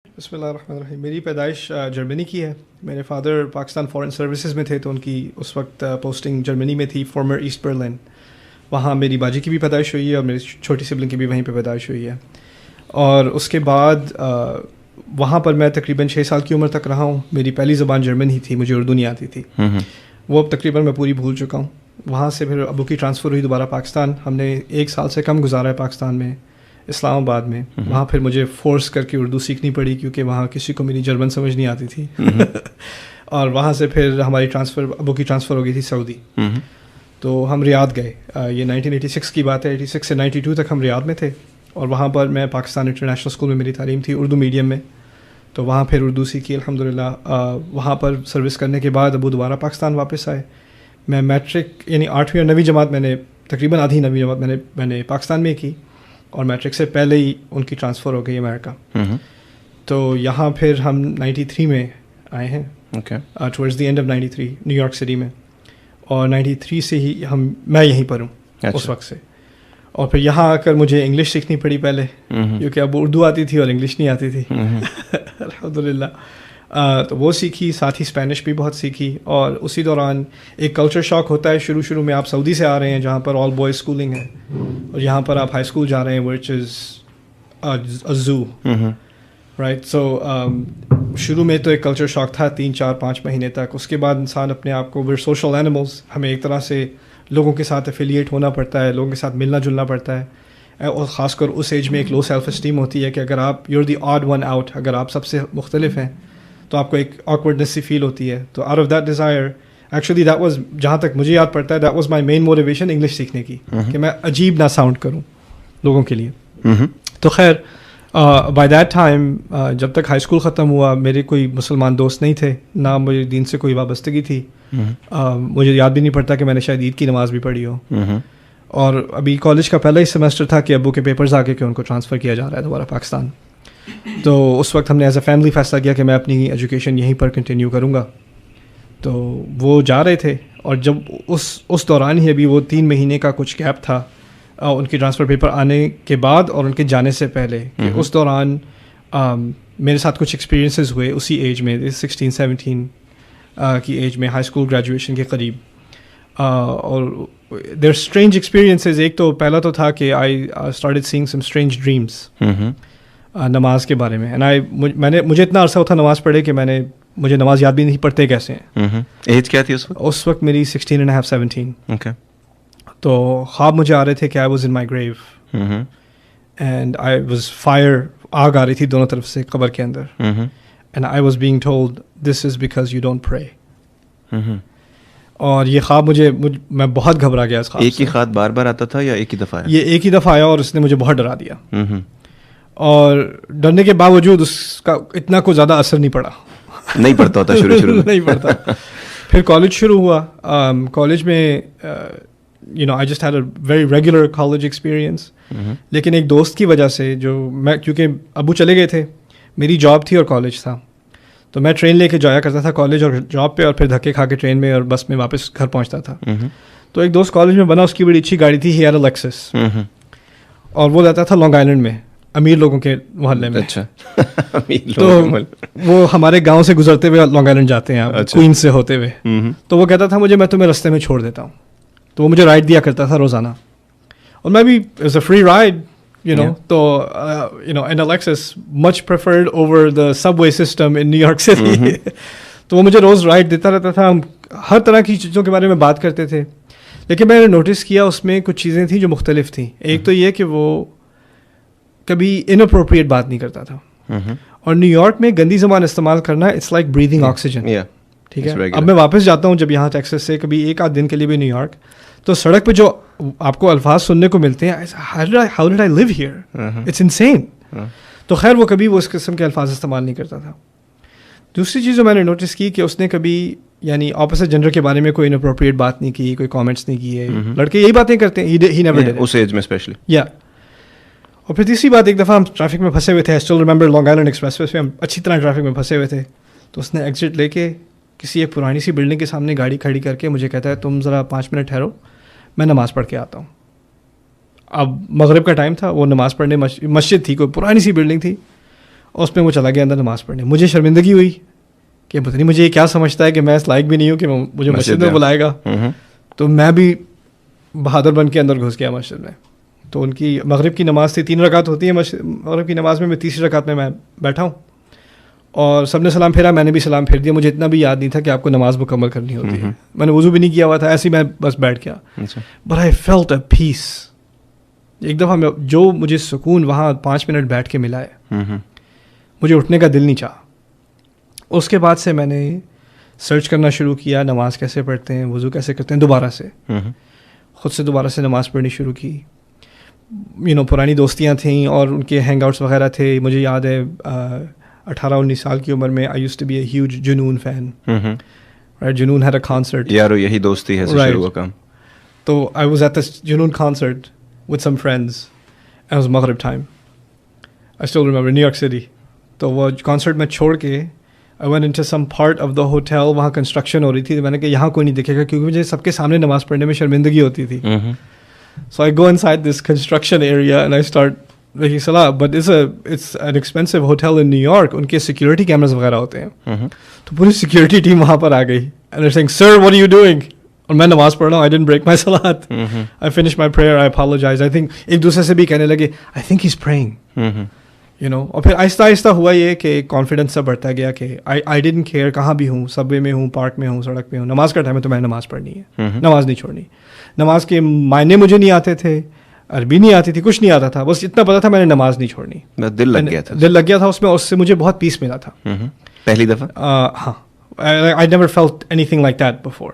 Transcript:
بسم اللہ الرحمن الرحیم. میری پیدائش جرمنی کی ہے. میرے فادر پاکستان فورن سروسز میں تھے تو ان کی اس وقت پوسٹنگ جرمنی میں تھی, فارمر ایسٹ برلن. وہاں میری باجی کی بھی پیدائش ہوئی ہے اور میری چھوٹی سبلنگ کی بھی وہیں پہ پیدائش ہوئی ہے. اور اس کے بعد وہاں پر میں تقریباً 6 سال کی عمر تک رہا ہوں. میری پہلی زبان جرمن ہی تھی, مجھے اردو نہیں آتی تھی. وہ اب تقریباً میں پوری بھول چکا ہوں. وہاں سے پھر ابو کی ٹرانسفر ہوئی دوبارہ پاکستان. ہم نے 1 سال سے کم گزارا ہے پاکستان میں, اسلام آباد میں. وہاں پھر مجھے فورس کر کے اردو سیکھنی پڑی کیونکہ وہاں کسی کو میری جرمن سمجھ نہیں آتی تھی. اور وہاں سے پھر ہماری ابو کی ٹرانسفر ہو گئی تھی سعودی. تو ہم ریاض گئے. یہ 1986 کی بات ہے. 86 سے 92 تک ہم ریاض میں تھے. اور وہاں پر میں پاکستان انٹرنیشنل اسکول میں میری تعلیم تھی, اردو میڈیم میں. تو وہاں پھر اردو سیکھی الحمدللہ. وہاں پر سروس کرنے کے بعد ابو دوبارہ پاکستان واپس آئے. میں میٹرک یعنی 8ویں اور 9ویں جماعت میں نے تقریباً آدھی 9ویں جماعت میں نے پاکستان میں کی, اور میٹرک سے پہلے ہی ان کی ٹرانسفر ہو گئی امریکہ. تو یہاں پھر ہم 93 میں آئے ہیں, towards the end of 93 new York city میں. اور 93 سے ہی میں یہیں پر ہوں اس وقت سے. اور پھر یہاں آ کر مجھے انگلش سیکھنی پڑی پہلے, کیونکہ اب اردو آتی تھی اور انگلش نہیں آتی تھی. الحمدللہ. تو وہ سیکھی, ساتھ ہی اسپینش بھی بہت سیکھی. اور اسی دوران ایک کلچر شاک ہوتا ہے شروع میں. آپ سعودی سے آ رہے ہیں جہاں پر آل بوائز اسکولنگ ہے, اور یہاں پر آپ ہائی اسکول جا رہے ہیں وچ از زو, رائٹ. سو شروع میں تو ایک کلچر شاک تھا 3-4-5 مہینے تک. اس کے بعد انسان اپنے آپ کو, ویئر سوشل اینیملز, ہمیں ایک طرح سے لوگوں کے ساتھ افیلیٹ ہونا پڑتا ہے, لوگوں کے ساتھ ملنا جلنا پڑتا ہے. اور خاص کر اس ایج میں ایک لو سیلف اسٹیم ہوتی ہے کہ اگر آپ you are the odd one out, اگر آپ سب سے مختلف ہیں تو آپ کو ایک آکورڈنس سی فیل ہوتی ہے. تو out of that desire actually that was, جہاں تک مجھے یاد پڑتا ہے, that was my main motivation English سیکھنے کی, کہ میں عجیب نہ ساؤنڈ کروں لوگوں کے لیے. تو خیر بائی دیٹ ٹائم جب تک ہائی اسکول ختم ہوا میرے کوئی مسلمان دوست نہیں تھے, نہ مجھے دین سے کوئی وابستگی تھی. مجھے یاد بھی نہیں پڑتا کہ میں نے شاید عید کی نماز بھی پڑھی ہو. اور ابھی کالج کا پہلا ہی سیمسٹر تھا کہ ابو کے پیپرز آ کے کہ ان کو ٹرانسفر کیا جا رہا ہے دوبارہ پاکستان. تو اس وقت ہم نے ایز اے فیملی فیصلہ کیا کہ میں اپنی ایجوکیشن یہیں پر کنٹینیو کروں گا. تو وہ جا رہے تھے, اور جب اس دوران ہی ابھی وہ 3 مہینے کا کچھ گیپ تھا ان کی ٹرانسفر پیپر آنے کے بعد اور ان کے جانے سے پہلے, کہ اس دوران میرے ساتھ کچھ ایکسپیرینسز ہوئے اسی ایج میں, 16-17 کی ایج میں, ہائی اسکول گریجویشن کے قریب. اور دیر اسٹرینج ایکسپیرینسز. ایک تو پہلا تو تھا کہ I started seeing some strange dreams نماز کے بارے میں. مجھے اتنا عرصہ تھا نماز پڑھے کہ مجھے نماز یاد بھی نہیں پڑھتے کیسے ہیں. ایج کیا تھی اس وقت میری 16.5-17. تو خواب مجھے آ رہے تھے کہ I was in my grave and I was fire, آگ آ رہی تھی دونوں طرف سے قبر کے اندر, and I was being told this is because you don't pray. اور یہ خواب میں بہت گھبرا گیا اس خواب سے. ایک ہی خواب بار بار آتا تھا یا ایک ہی دفعہ؟ یہ ایک ہی دفعہ آیا اور اس نے مجھے بہت ڈرا دیا. اور ڈرنے کے باوجود اس کا اتنا کوئی زیادہ اثر نہیں پڑا. نہیں پڑتا ہوتا شروع نہیں پڑتا. پھر کالج شروع ہوا. کالج میں I just had a very regular college experience. لیکن ایک دوست کی وجہ سے, کیونکہ ابو چلے گئے تھے, میری جاب تھی اور کالج تھا, تو میں ٹرین لے کے جایا کرتا تھا کالج اور جاب پہ, اور پھر دھکے کھا کے ٹرین میں اور بس میں واپس گھر پہنچتا تھا. تو ایک دوست کالج میں بنا, اس کی بڑی اچھی گاڑی تھی, ہی ہیڈ اے لیکسس, اور وہ رہتا تھا لانگ آئلینڈ میں, امیر لوگوں کے محلے میں. تو وہ ہمارے گاؤں سے گزرتے ہوئے لانگ آئلینڈ جاتے ہیں کوئنز سے ہوتے ہوئے. تو وہ کہتا تھا میں تمہیں رستے میں چھوڑ دیتا ہوں. تو وہ مجھے رائڈ دیا کرتا تھا روزانہ, اور میں بھی اٹس اے فری رائڈ تو ان Lexus much preferred over the subway system in New York City. تو وہ مجھے روز رائڈ دیتا رہتا تھا. ہم ہر طرح کی چیزوں کے بارے میں بات کرتے تھے, لیکن میں نے نوٹس کیا اس میں کچھ چیزیں تھیں جو مختلف تھیں. ایک تو یہ کہ وہ کبھی اناپروپریٹ بات نہیں کرتا تھا, اور نیو یارک میں گندی زبان استعمال کرنا اٹس لائک بریدنگ آکسیجن. ٹھیک ہے, اب میں واپس جاتا ہوں جب یہاں ٹیکسس سے کبھی 1-8 دن کے لیے بھی نیو یارک, تو سڑک پہ جو آپ کو الفاظ سننے کو ملتے ہیں, how did I live here? It's insane. تو خیر وہ کبھی وہ اس قسم کے الفاظ استعمال نہیں کرتا تھا. دوسری چیز جو میں نے نوٹس کی کہ اس نے کبھی یعنی اپوزٹ جینڈر کے بارے میں کوئی اناپروپریٹ بات نہیں کی, کوئی کامنٹس نہیں کیے. لڑکے یہی باتیں کرتے ہیں, he never did it. اس ایج میں اسپیشلی. اور پھر تیسری بات, ایک دفعہ ہم ٹریفک میں پھنسے ہوئے تھے, I still remember Long Island Expressway پہ ہم اچھی طرح ٹریفک میں پھنسے ہوئے تھے. تو اس نے ایگزٹ لے کے کسی ایک پرانی سی بلڈنگ کے سامنے گاڑی کھڑی کر کے مجھے کہتا ہے تم ذرا 5 منٹ ٹھہرو, میں نماز پڑھ کے آتا ہوں. اب مغرب کا ٹائم تھا, وہ نماز پڑھنے مسجد تھی, کوئی پرانی سی بلڈنگ تھی, اور اس میں وہ چلا گیا اندر نماز پڑھنے. مجھے شرمندگی ہوئی کہ پتہ نہیں مجھے یہ کیا سمجھتا ہے کہ میں اس لائق بھی نہیں ہوں کہ مجھے مسجد میں بلائے گا. تو میں بھی بہادر بن کے اندر گھس گیا مسجد میں. تو ان کی مغرب کی نماز تھی, 3 رکعت ہوتی ہے مغرب کی نماز میں تیسری رکعت میں بیٹھا ہوں اور سب نے سلام پھیرا, میں نے بھی سلام پھیر دیا. مجھے اتنا بھی یاد نہیں تھا کہ آپ کو نماز مکمل کرنی ہوتی ہے. میں نے وضو بھی نہیں کیا ہوا تھا, ایسے ہی میں بس بیٹھ گیا. بٹ آئی فیلٹ اے پیس. ایک دفعہ جو مجھے سکون وہاں 5 منٹ بیٹھ کے ملا ہے, مجھے اٹھنے کا دل نہیں چاہا. اس کے بعد سے میں نے سرچ کرنا شروع کیا, نماز کیسے پڑھتے ہیں, وضو کیسے کرتے ہیں, دوبارہ سے خود سے دوبارہ سے نماز پڑھنی شروع کی. پرانی دوستیاں تھیں اور ان کے ہینگ آؤٹس وغیرہ تھے. مجھے یاد ہے 18-19 سال کی عمر میں I used to be a huge Junoon fan. Junoon had a concert. یارو یہی دوستی ہے شروع کا کام. تو آئی واز ایٹ دا جنون concert with some friends and it was Maghrib time. I still remember New York City. تو وہ کنسرٹ میں چھوڑ کے I went into some part of the hotel, وہاں کنسٹرکشن ہو رہی تھی. میں نے کہا یہاں کوئی نہیں دیکھے گا, کیونکہ مجھے سب کے سامنے نماز پڑھنے میں شرمندگی ہوتی تھی. So I go inside this construction area and I start making salah, but it's an expensive hotel in New York. ان کے سیکورٹی کیمراز وغیرہ ہوتے ہیں. تو پوری سیکورٹی ٹیم وہاں پر آ گئی and they're saying, sir, what are you doing? اور میں نماز پڑھ رہا ہوں. I didn't break my salat. I finished my prayer. I apologize. I think ایک دوسرے سے بھی کہنے لگے I think he's praying. اور پھر آہستہ آہستہ ہوا یہ کہ کانفیڈنس سا بڑھتا گیا کہ I didn't care کہاں بھی ہوں, سب وے میں ہوں, پارک میں ہوں, سڑک پہ ہوں, نماز کا ٹائم ہے تو میں نماز پڑھنی ہے, نماز نہیں چھوڑنی. نماز کے معنی مجھے نہیں آتے تھے, عربی نہیں آتی تھی, کچھ نہیں آتا تھا, بس اتنا پتا تھا میں نے نماز نہیں چھوڑنی. دل لگ گیا تھا اس میں, اس سے مجھے بہت پیس ملا تھا پہلی دفعہ. ہاں, I never felt anything like that before.